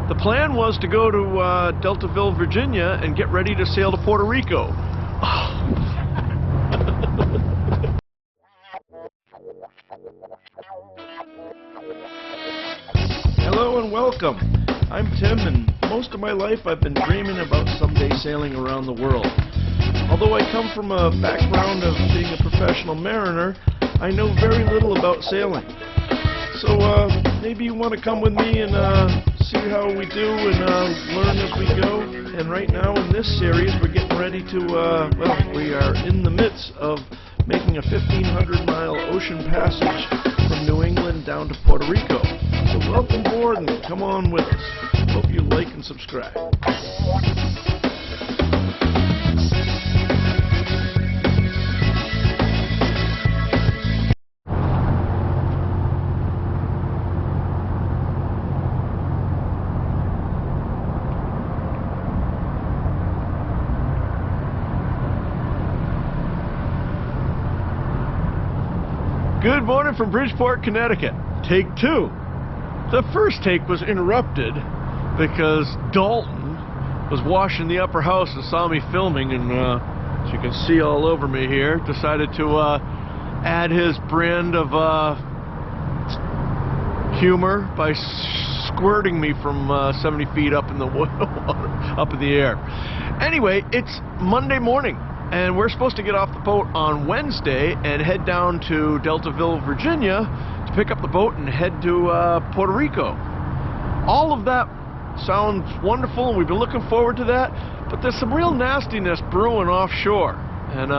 The plan was to go to Deltaville, Virginia, and get ready to sail to Puerto Rico. Hello and welcome. I'm Tim, and most of my life I've been dreaming about someday sailing around the world. Although I come from a background of being a professional mariner, I know very little about sailing. So maybe you want to come with me and see how we do and learn as we go. And right now in this series we're getting ready to, well, we are in the midst of making a 1,500-mile ocean passage from New England down to Puerto Rico. So welcome aboard and come on with us. Hope you like and subscribe. Good morning from Bridgeport, Connecticut. Take two. The first take was interrupted because Dalton was washing the upper house and saw me filming, and as you can see all over me here, decided to add his brand of humor by squirting me from 70 feet up in the water, up in the air. Anyway, it's Monday morning, and we're supposed to get off the boat on Wednesday and head down to Deltaville, Virginia to pick up the boat and head to Puerto Rico. All of that sounds wonderful, and we've been looking forward to that, but there's some real nastiness brewing offshore, and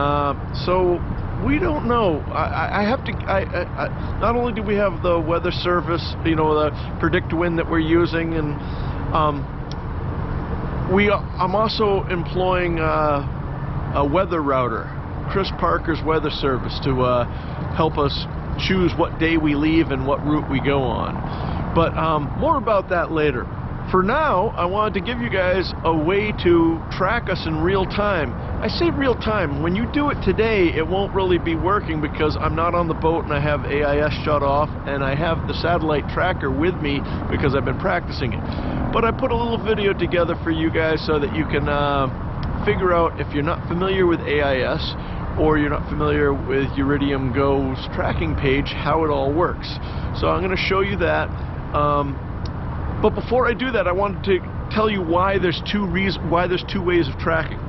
so we don't know. Not only do we have the weather service, you know, the predict wind that we're using, and I'm also employing a weather router, Chris Parker's weather service, to help us choose what day we leave and what route we go on. But more about that later. For now, I wanted to give you guys a way to track us in real time. I say real time. When you do it today, it won't really be working because I'm not on the boat and I have AIS shut off, and I have the satellite tracker with me because I've been practicing it. But I put a little video together for you guys so that you can figure out, if you're not familiar with AIS or you're not familiar with Iridium Go's tracking page, how it all works. So I'm going to show you that. But before I do that, I wanted to tell you why there's two ways of tracking.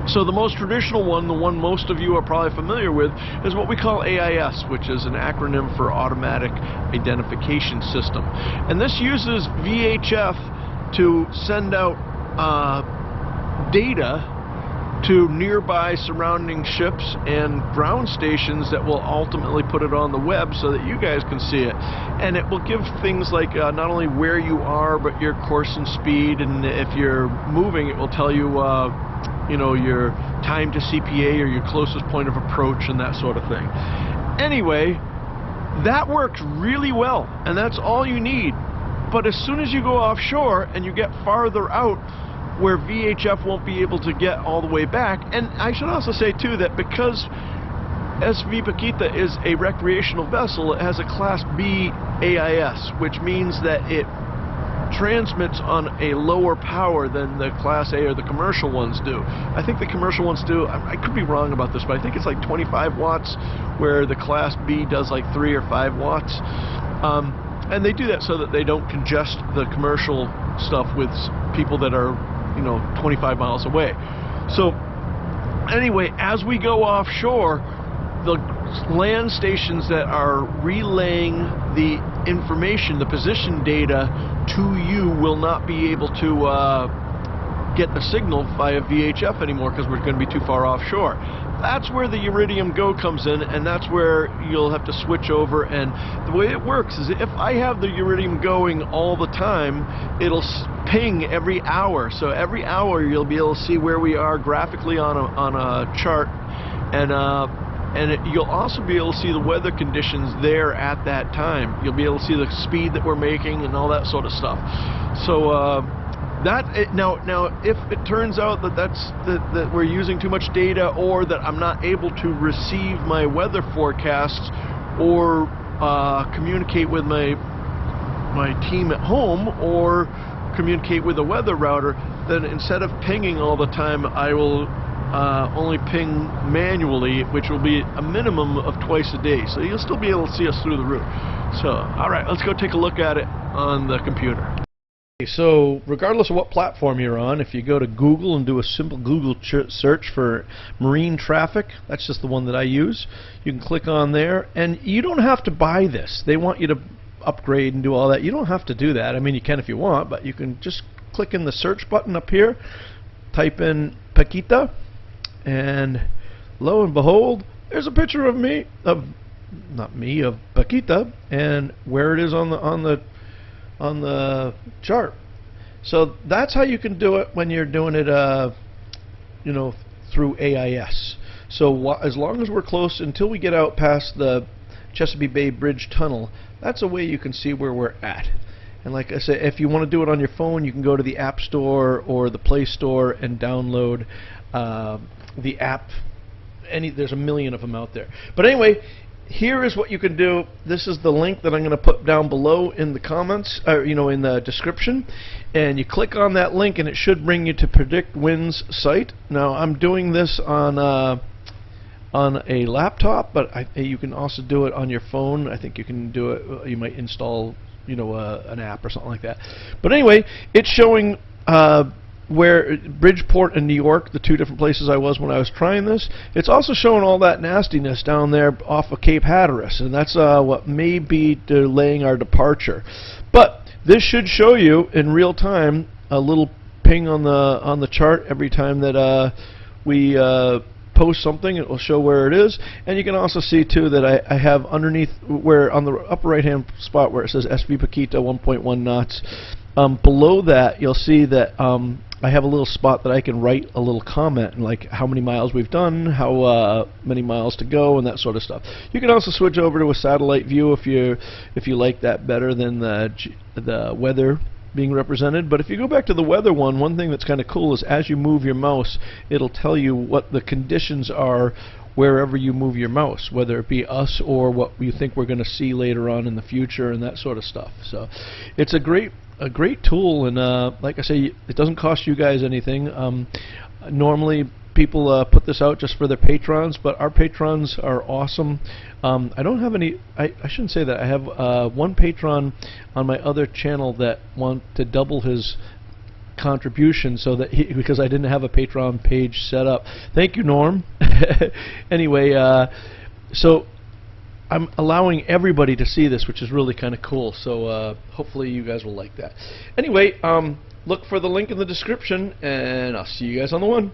So the most traditional one, the one most of you are probably familiar with, is what we call AIS, which is an acronym for Automatic Identification System. And this uses VHF to send out data to nearby surrounding ships and ground stations that will ultimately put it on the web so that you guys can see it. And it will give things like not only where you are, but your course and speed, and if you're moving, it will tell you you know, your time to CPA or your closest point of approach and that sort of thing. Anyway, that works really well, and that's all you need. But as soon as you go offshore and you get farther out, where VHF won't be able to get all the way back. And I should also say too that because SV Paquita is a recreational vessel, it has a Class B AIS, which means that it transmits on a lower power than the Class A or the commercial ones do. I think the commercial ones do, I could be wrong about this, but I think it's like 25 watts, where the Class B does like 3 or 5 watts. And they do that so that they don't congest the commercial stuff with people that are, you know, 25 miles away. So anyway, as we go offshore, the land stations that are relaying the information, the position data to you, will not be able to get the signal via VHF anymore because we're going to be too far offshore. That's where the Iridium Go comes in, and that's where you'll have to switch over. And the way it works is, if I have the Iridium going all the time, it'll ping every hour. So every hour you'll be able to see where we are graphically on a chart, and you'll also be able to see the weather conditions there at that time. You'll be able to see the speed that we're making and all that sort of stuff. So now if it turns out that that we're using too much data, or that I'm not able to receive my weather forecasts or communicate with my team at home, or communicate with a weather router, then instead of pinging all the time, I will only ping manually, which will be a minimum of twice a day. So you'll still be able to see us through the roof. So, alright, let's go take a look at it on the computer. So, regardless of what platform you're on, if you go to Google and do a simple Google search for marine traffic, that's just the one that I use, you can click on there, and you don't have to buy this. They want you to upgrade and do all that. You don't have to do that. I mean, you can if you want, but you can just click in the search button up here, type in Paquita, and lo and behold, there's a picture of me, of Paquita, and where it is on the chart. So that's how you can do it when you're doing it, you know, through AIS. So as long as we're close, until we get out past the Chesapeake Bay Bridge Tunnel, that's a way you can see where we're at. And like I said, if you want to do it on your phone, you can go to the App Store or the Play Store and download the app. There's a million of them out there. But anyway, here is what you can do. This is the link that I'm going to put down below in the comments, you know, in the description. And you click on that link, and it should bring you to Predict Winds site. Now, I'm doing this on a laptop, but you can also do it on your phone. I think you can do it. You might install, you know, an app or something like that. But anyway, it's showing where Bridgeport and New York, the two different places I was when I was trying this. It's also showing all that nastiness down there off of Cape Hatteras, and that's what may be delaying our departure. But this should show you in real time a little ping on the chart every time that we post something. It will show where it is, and you can also see too that I have underneath, where on the upper right hand spot where it says SV Paquita 1.1 knots, below that you'll see that I have a little spot that I can write a little comment, like how many miles we've done, how many miles to go, and that sort of stuff. You can also switch over to a satellite view if you like that better than the weather being represented. But if you go back to the weather one thing that's kind of cool is as you move your mouse, it'll tell you what the conditions are wherever you move your mouse, whether it be us or what you think we're going to see later on in the future and that sort of stuff. So it's a great tool, and like I say, it doesn't cost you guys anything. Normally people put this out just for their patrons, but our patrons are awesome. I don't have any, I shouldn't say that. I have one patron on my other channel that want to double his contribution, so that because I didn't have a Patreon page set up. Thank you, Norm. Anyway, so I'm allowing everybody to see this, which is really kind of cool. So hopefully you guys will like that. Anyway, look for the link in the description, and I'll see you guys on the one.